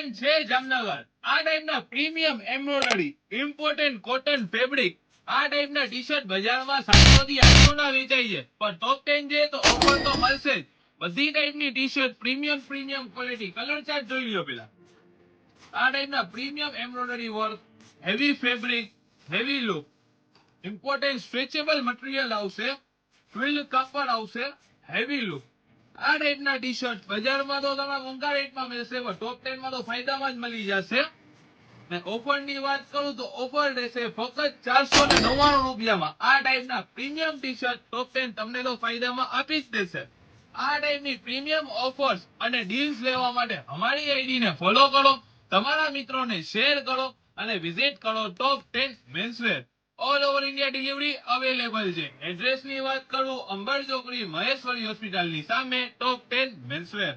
Brand છે જામનગર. આ ટાઈપના premium embroidery, important cotton fabric, આ ટાઈપના ટી-શર્ટ બજારમાં 700 થી 800 ના વેચાય છે. પણ ટોપ 10 છે તો ઓફર તો મળશે જ. બધી ટાઈપની T-shirt premium quality. Colour chart જોઈ લ્યો પેલા. આ ટાઈપના premium embroidery work, heavy fabric, heavy look, important stretchable material આવશે, ફિલ્ડ કાપડ આવશે, હેવી લુક. આ ટાઈપના ટી-શર્ટ બજારમાં તો તમને મોંઘા રેટમાં મળશે, પણ ટોપ 10 માં તો ફાયદામાં જ મળી જશે. ને ઓફરની વાત કરું તો ઓફર રહેશે ફક્ત 499 રૂપિયામાં. આ ટાઈપના પ્રીમિયમ ટી-શર્ટ ટોપ 10 તમને તો ફાયદામાં આપી જ દેશે. આ ટાઈપની પ્રીમિયમ ઓફર્સ અને ડીલ્સ લેવા માટે અમારી આઈડીને ફોલો કરો, તમારા મિત્રોને શેર કરો અને વિઝિટ કરો ટોપ 10 menswear. All over India delivery available છે. એડ્રેસની વાત કરું, અંબર ચોકડી મહેશ્વરી હોસ્પિટલની સામે ટોપ 10 મેન્સવેર.